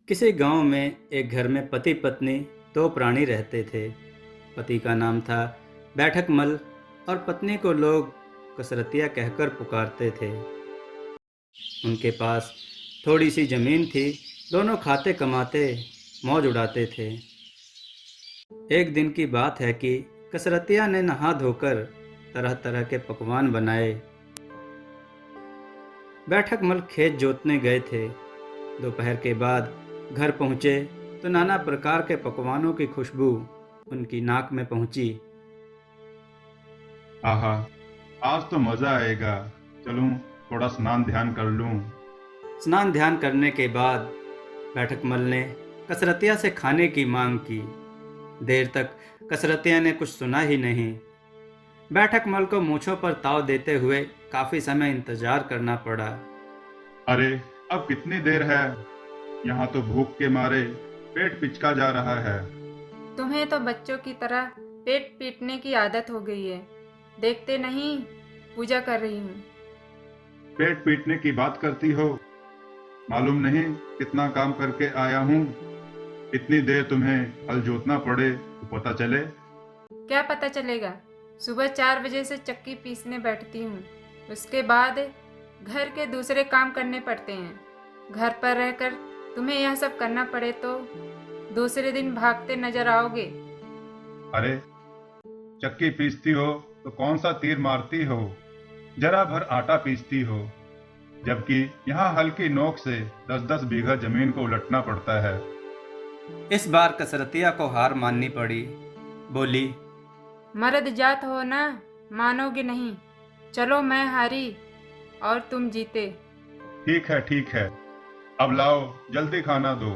किसी गांव में एक घर में पति पत्नी दो प्राणी रहते थे। पति का नाम था बैठक मल और पत्नी को लोग कसरतिया कहकर पुकारते थे। उनके पास थोड़ी सी जमीन थी। दोनों खाते कमाते मौज उड़ाते थे। एक दिन की बात है कि कसरतिया ने नहा धोकर तरह तरह के पकवान बनाए। बैठक मल खेत जोतने गए थे। दोपहर के बाद घर पहुँचे तो नाना प्रकार के पकवानों की खुशबू उनकी नाक में पहुंची। आहा, आज तो मजा आएगा। चलूं, थोड़ा स्नान ध्यान कर लूं। स्नान ध्यान करने के बाद बैठक मल ने कसरतिया से खाने की मांग की। देर तक कसरतिया ने कुछ सुना ही नहीं। बैठक मल को मूंछों पर ताव देते हुए काफी समय इंतजार करना पड़ा। अरे, अब कितनी देर है? यहाँ तो भूख के मारे पेट पिचका जा रहा है। तुम्हें तो बच्चों की तरह पेट पीटने की आदत हो गई है। देखते नहीं, पूजा कर रही हूँ। पेट पीटने की बात करती हो? मालूम नहीं कितना काम करके आया हूँ। इतनी देर तुम्हें हल जोतना पड़े तो पता चले। क्या पता चलेगा? सुबह 4 बजे से चक्की पीसने बैठती हूँ। उसके बाद घर के दूसरे काम करने पड़ते हैं। घर पर रहकर तुम्हें यह सब करना पड़े तो दूसरे दिन भागते नजर आओगे। अरे, चक्की पीसती हो तो कौन सा तीर मारती हो? जरा भर आटा पीसती हो, जबकि यहाँ हल्की नोक से 10-10 बीघा जमीन को उलटना पड़ता है। इस बार कसरतिया को हार माननी पड़ी। बोली, मर्द जात हो ना, मानोगे नहीं। चलो, मैं हारी और तुम जीते। ठीक है, ठीक है। अब लाओ, जल्दी खाना दो।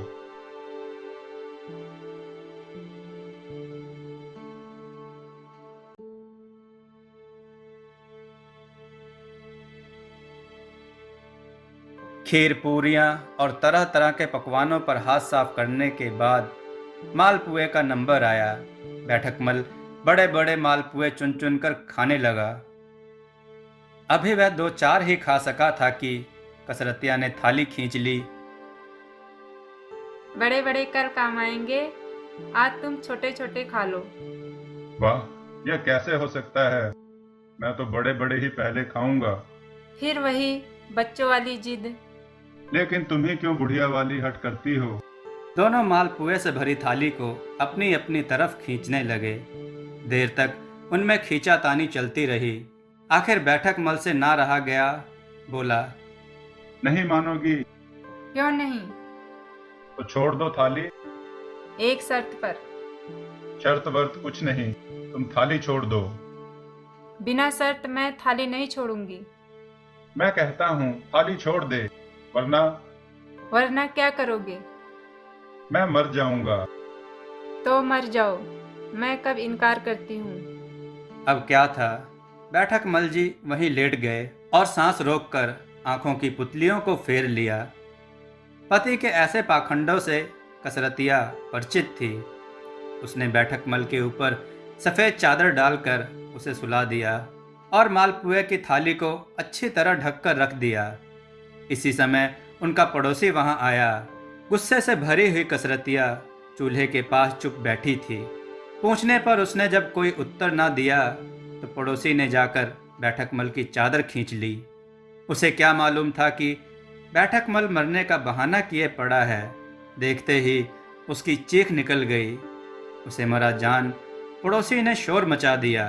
खीर पूरियां और तरह तरह के पकवानों पर हाथ साफ करने के बाद मालपुए का नंबर आया। बैठक मल बड़े बड़े मालपुए चुन चुन कर खाने लगा। अभी वह दो चार ही खा सका था कि कसरतिया ने थाली खींच ली। बड़े बड़े कर काम आएंगे, आज तुम छोटे छोटे खा लो। वाह, यह कैसे हो सकता है? मैं तो बड़े बड़े ही पहले खाऊंगा। फिर वही बच्चों वाली जिद। लेकिन तुम ही क्यों बुढ़िया वाली हट करती हो? दोनों मालपुए से भरी थाली को अपनी अपनी तरफ खींचने लगे। देर तक उनमें खींचातानी चलती रही। आखिर बैठक मल से ना रहा गया। बोला, नहीं मानोगी क्यों नहीं? तो छोड़ दो थाली। एक शर्त पर। शर्त वर्त कुछ नहीं, तुम थाली छोड़ दो। बिना शर्त मैं थाली नहीं छोड़ूंगी। मैं कहता हूँ थाली छोड़ दे, वरना वरना क्या करोगे? मैं मर जाऊंगा। तो मर जाओ, मैं कब इनकार करती हूँ। अब क्या था। बैठक मल जी वहीं लेट गए और सांस रोककर आंखों की पुतलियों को फेर लिया। पति के ऐसे पाखंडों से कसरतिया परिचित थी। उसने बैठक मल के ऊपर सफ़ेद चादर डालकर उसे सुला दिया और मालपुए की थाली को अच्छी तरह ढककर रख दिया। इसी समय उनका पड़ोसी वहां आया। गुस्से से भरी हुई कसरतिया चूल्हे के पास चुप बैठी थी। पूछने पर उसने जब कोई उत्तर ना दिया तो पड़ोसी ने जाकर बैठक मल की चादर खींच ली। उसे क्या मालूम था कि बैठक मल मरने का बहाना किए पड़ा है। देखते ही उसकी चीख निकल गई। उसे मरा जान पड़ोसी ने शोर मचा दिया।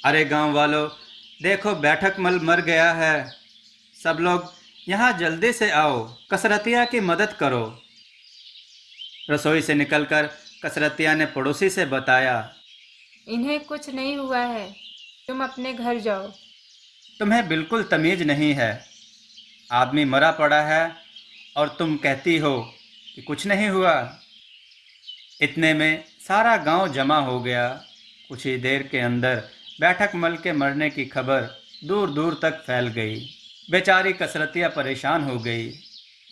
अरे गांव वालों, देखो बैठक मल मर गया है। सब लोग यहाँ जल्दी से आओ, कसरतिया की मदद करो। रसोई से निकलकर कसरतिया ने पड़ोसी से बताया, इन्हें कुछ नहीं हुआ है, तुम अपने घर जाओ। तुम्हें बिल्कुल तमीज नहीं है। आदमी मरा पड़ा है और तुम कहती हो कि कुछ नहीं हुआ। इतने में सारा गांव जमा हो गया। कुछ ही देर के अंदर बैठक मल के मरने की खबर दूर दूर तक फैल गई। बेचारी कसरतिया परेशान हो गई।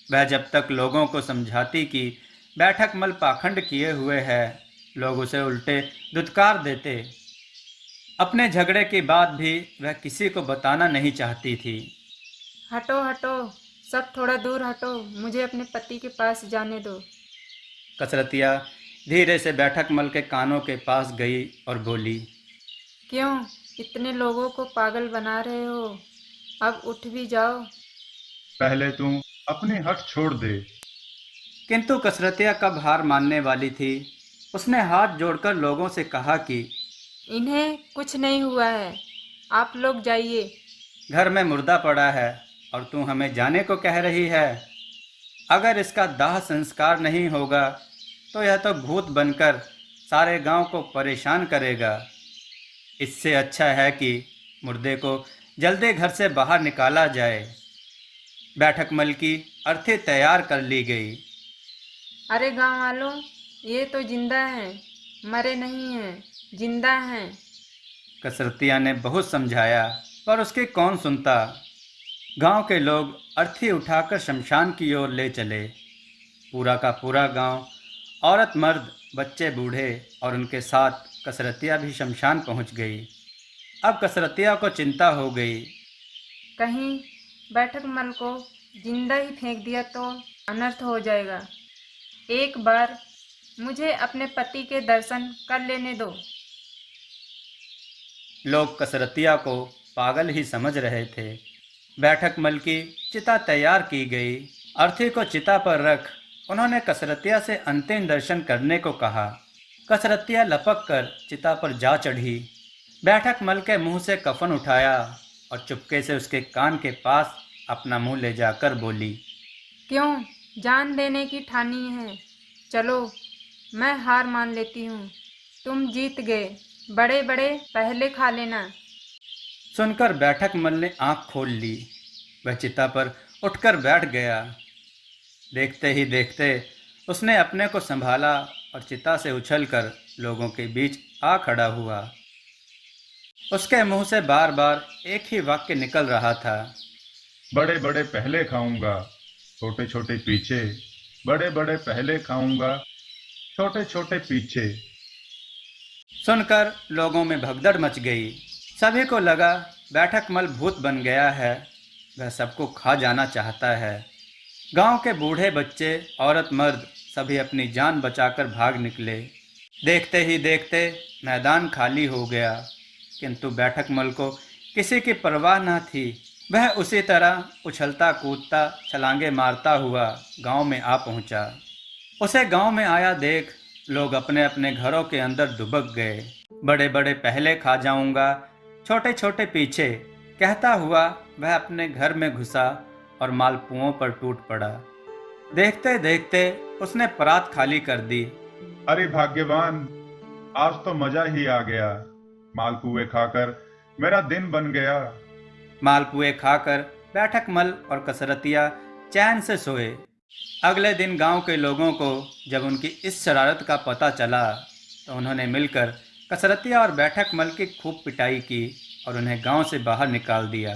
वह जब तक लोगों को समझाती कि बैठक मल पाखंड किए हुए है, लोग उसे उल्टे धुतकार देते। अपने झगड़े की बात भी वह किसी को बताना नहीं चाहती थी। हटो हटो, सब थोड़ा दूर हटो, मुझे अपने पति के पास जाने दो। कसरतिया धीरे से बैठक मल के कानों के पास गई और बोली, क्यों इतने लोगों को पागल बना रहे हो? अब उठ भी जाओ। पहले तू अपनी हट छोड़ दे। किंतु कसरतिया कब हार मानने वाली थी। उसने हाथ जोड़कर लोगों से कहा कि इन्हें कुछ नहीं हुआ है, आप लोग जाइए। घर में मुर्दा पड़ा है और तू हमें जाने को कह रही है। अगर इसका दाह संस्कार नहीं होगा तो यह तो भूत बनकर सारे गांव को परेशान करेगा। इससे अच्छा है कि मुर्दे को जल्दी घर से बाहर निकाला जाए। बैठक मल की अर्थी तैयार कर ली गई। अरे गांव वालों, ये तो जिंदा हैं, मरे नहीं हैं, जिंदा हैं। कसरतिया ने बहुत समझाया पर उसकी कौन सुनता। गांव के लोग अर्थी उठाकर शमशान की ओर ले चले। पूरा का पूरा गांव, औरत मर्द बच्चे बूढ़े और उनके साथ कसरतिया भी शमशान पहुंच गई। अब कसरतिया को चिंता हो गई। कहीं बैठक मल को जिंदा ही फेंक दिया तो अनर्थ हो जाएगा। एक बार मुझे अपने पति के दर्शन कर लेने दो। लोग कसरतिया को पागल ही समझ रहे थे। बैठक मल की चिता तैयार की गई। अर्थी को चिता पर रख उन्होंने कसरतिया से अंतिम दर्शन करने को कहा। कसरतिया लपक कर चिता पर जा चढ़ी। बैठक मल के मुंह से कफन उठाया और चुपके से उसके कान के पास अपना मुंह ले जाकर बोली, क्यों जान देने की ठानी है? चलो, मैं हार मान लेती हूँ। तुम जीत गए, बड़े बड़े पहले खा लेना। सुनकर बैठक मल ने आंख खोल ली। वह चिता पर उठकर बैठ गया। देखते ही देखते उसने अपने को संभाला और चिता से उछलकर लोगों के बीच आ खड़ा हुआ। उसके मुंह से बार बार एक ही वाक्य निकल रहा था, बड़े बड़े पहले खाऊंगा, छोटे छोटे पीछे। बड़े बड़े पहले खाऊंगा, छोटे छोटे पीछे। सुनकर लोगों में भगदड़ मच गई। सभी को लगा बैठक मल भूत बन गया है, वह सबको खा जाना चाहता है। गांव के बूढ़े बच्चे औरत मर्द सभी अपनी जान बचाकर भाग निकले। देखते ही देखते मैदान खाली हो गया, किंतु बैठक मल को किसी की परवाह न थी। वह उसी तरह उछलता कूदता छलांगे मारता हुआ गांव में आ पहुंचा। उसे गांव में आया देख लोग अपने अपने घरों के अंदर दुबक गए। बड़े बड़े पहले खा जाऊंगा, छोटे छोटे पीछे कहता हुआ वह अपने घर में घुसा और मालपुओं पर टूट पड़ा। देखते देखते उसने परात खाली कर दी। अरे भाग्यवान, आज तो मजा ही आ गया। मालपुए खाकर मेरा दिन बन गया। मालपुए खाकर बैठक मल और कसरतिया चैन से सोए। अगले दिन गांव के लोगों को जब उनकी इस शरारत का पता चला तो उन्होंने मिलकर कसरतिया और बैठक मल की खूब पिटाई की और उन्हें गांव से बाहर निकाल दिया।